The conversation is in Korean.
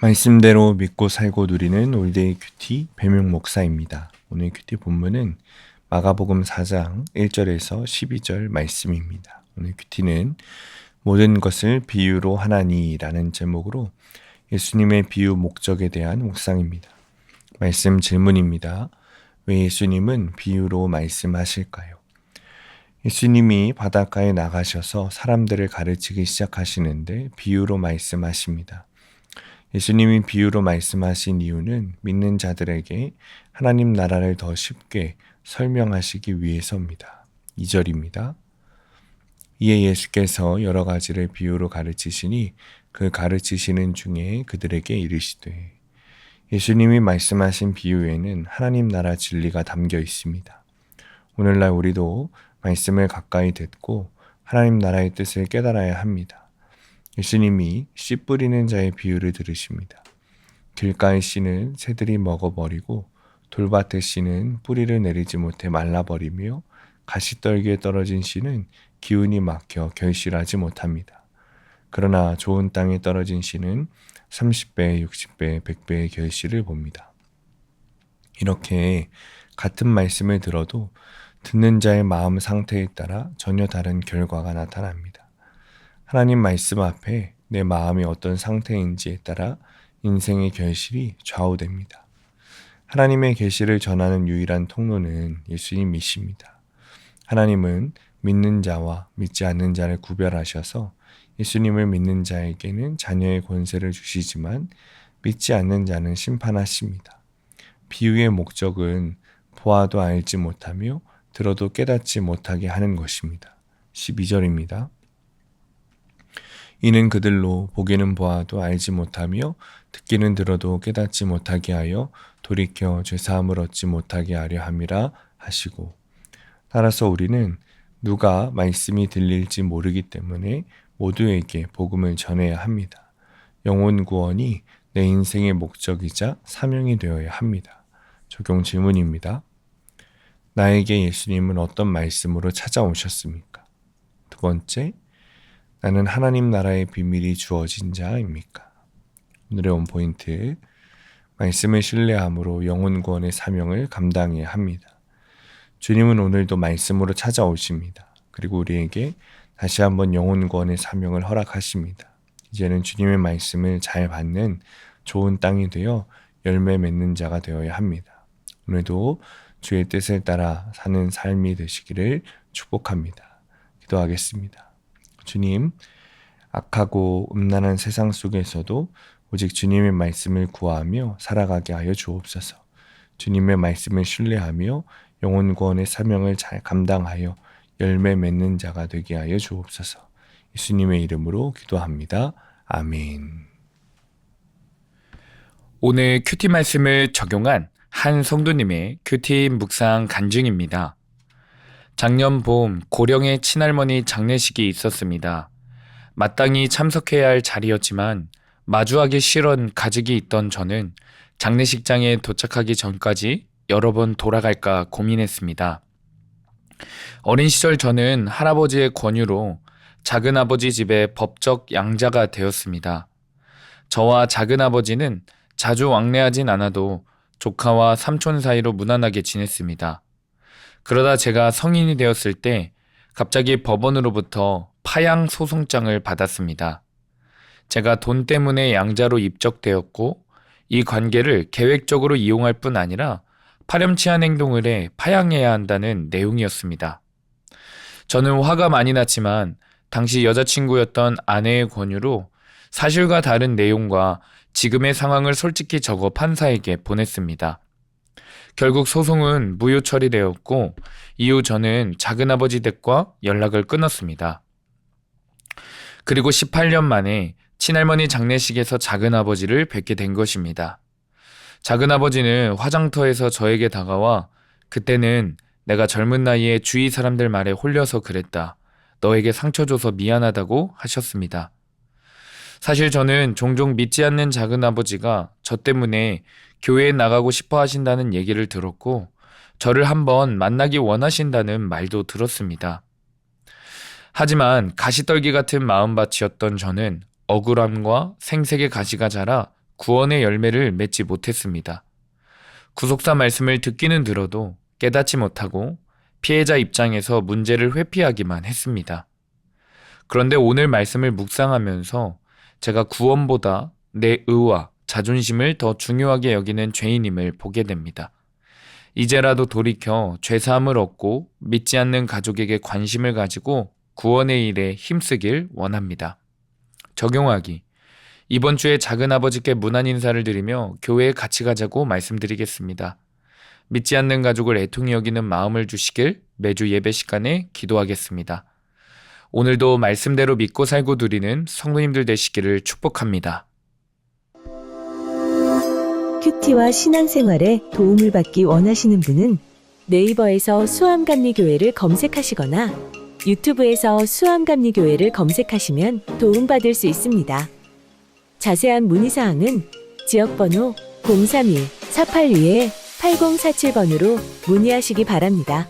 말씀대로 믿고 살고 누리는 올데이 큐티 배명 목사입니다. 오늘 큐티 본문은 마가복음 4장 1절에서 12절 말씀입니다. 오늘 큐티는 모든 것을 비유로 하나니라는 제목으로 예수님의 비유 목적에 대한 묵상입니다. 말씀 질문입니다. 왜 예수님은 비유로 말씀하실까요? 예수님이 바닷가에 나가셔서 사람들을 가르치기 시작하시는데 비유로 말씀하십니다. 예수님이 비유로 말씀하신 이유는 믿는 자들에게 하나님 나라를 더 쉽게 설명하시기 위해서입니다. 2절입니다. 이에 예수께서 여러 가지를 비유로 가르치시니 그 가르치시는 중에 그들에게 이르시되, 예수님이 말씀하신 비유에는 하나님 나라 진리가 담겨 있습니다. 오늘날 우리도 말씀을 가까이 듣고 하나님 나라의 뜻을 깨달아야 합니다. 예수님이 씨 뿌리는 자의 비유를 들으십니다. 길가의 씨는 새들이 먹어버리고 돌밭의 씨는 뿌리를 내리지 못해 말라버리며 가시떨기에 떨어진 씨는 기운이 막혀 결실하지 못합니다. 그러나 좋은 땅에 떨어진 씨는 30배, 60배, 100배의 결실을 봅니다. 이렇게 같은 말씀을 들어도 듣는 자의 마음 상태에 따라 전혀 다른 결과가 나타납니다. 하나님 말씀 앞에 내 마음이 어떤 상태인지에 따라 인생의 결실이 좌우됩니다. 하나님의 계시를 전하는 유일한 통로는 예수님이십니다. 하나님은 믿는 자와 믿지 않는 자를 구별하셔서 예수님을 믿는 자에게는 자녀의 권세를 주시지만 믿지 않는 자는 심판하십니다. 비유의 목적은 보아도 알지 못하며 들어도 깨닫지 못하게 하는 것입니다. 12절입니다. 이는 그들로 보기는 보아도 알지 못하며 듣기는 들어도 깨닫지 못하게 하여 돌이켜 죄사함을 얻지 못하게 하려 함이라 하시고, 따라서 우리는 누가 말씀이 들릴지 모르기 때문에 모두에게 복음을 전해야 합니다. 영혼 구원이 내 인생의 목적이자 사명이 되어야 합니다. 적용 질문입니다. 나에게 예수님은 어떤 말씀으로 찾아오셨습니까? 두 번째, 나는 하나님 나라의 비밀이 주어진 자입니까? 오늘의 원포인트, 말씀을 신뢰함으로 영혼 구원의 사명을 감당해야 합니다. 주님은 오늘도 말씀으로 찾아오십니다. 그리고 우리에게 다시 한번 영혼 구원의 사명을 허락하십니다. 이제는 주님의 말씀을 잘 받는 좋은 땅이 되어 열매 맺는 자가 되어야 합니다. 오늘도 주의 뜻을 따라 사는 삶이 되시기를 축복합니다. 기도하겠습니다. 주님, 악하고 음란한 세상 속에서도 오직 주님의 말씀을 구하며 살아가게 하여 주옵소서. 주님의 말씀을 신뢰하며 영혼 구원의 사명을 잘 감당하여 열매 맺는 자가 되게 하여 주옵소서. 예수님의 이름으로 기도합니다. 아멘. 오늘 큐티 말씀을 적용한 한 성도님의 큐티 묵상 간증입니다. 작년 봄 고령의 친할머니 장례식이 있었습니다. 마땅히 참석해야 할 자리였지만 마주하기 싫은 가족이 있던 저는 장례식장에 도착하기 전까지 여러 번 돌아갈까 고민했습니다. 어린 시절 저는 할아버지의 권유로 작은아버지 집의 법적 양자가 되었습니다. 저와 작은아버지는 자주 왕래하진 않아도 조카와 삼촌 사이로 무난하게 지냈습니다. 그러다 제가 성인이 되었을 때 갑자기 법원으로부터 파양 소송장을 받았습니다. 제가 돈 때문에 양자로 입적되었고 이 관계를 계획적으로 이용할 뿐 아니라 파렴치한 행동을 해 파양해야 한다는 내용이었습니다. 저는 화가 많이 났지만 당시 여자친구였던 아내의 권유로 사실과 다른 내용과 지금의 상황을 솔직히 적어 판사에게 보냈습니다. 결국 소송은 무효 처리되었고 이후 저는 작은아버지 댁과 연락을 끊었습니다. 그리고 18년 만에 친할머니 장례식에서 작은아버지를 뵙게 된 것입니다. 작은아버지는 화장터에서 저에게 다가와 그때는 내가 젊은 나이에 주위 사람들 말에 홀려서 그랬다. 너에게 상처 줘서 미안하다고 하셨습니다. 사실 저는 종종 믿지 않는 작은아버지가 저 때문에 교회에 나가고 싶어 하신다는 얘기를 들었고 저를 한번 만나기 원하신다는 말도 들었습니다. 하지만 가시떨기 같은 마음밭이었던 저는 억울함과 생색의 가시가 자라 구원의 열매를 맺지 못했습니다. 구속사 말씀을 듣기는 들어도 깨닫지 못하고 피해자 입장에서 문제를 회피하기만 했습니다. 그런데 오늘 말씀을 묵상하면서 제가 구원보다 내 의와 자존심을 더 중요하게 여기는 죄인임을 보게 됩니다. 이제라도 돌이켜 죄사함을 얻고 믿지 않는 가족에게 관심을 가지고 구원의 일에 힘쓰길 원합니다. 적용하기. 이번 주에 작은아버지께 문안 인사를 드리며 교회에 같이 가자고 말씀드리겠습니다. 믿지 않는 가족을 애통히 여기는 마음을 주시길 매주 예배 시간에 기도하겠습니다. 오늘도 말씀대로 믿고 살고 누리는 성도님들 되시기를 축복합니다. 큐티와 신앙생활에 도움을 받기 원하시는 분은 네이버에서 수암감리교회를 검색하시거나 유튜브에서 수암감리교회를 검색하시면 도움받을 수 있습니다. 자세한 문의사항은 지역번호 031-482-8047번으로 문의하시기 바랍니다.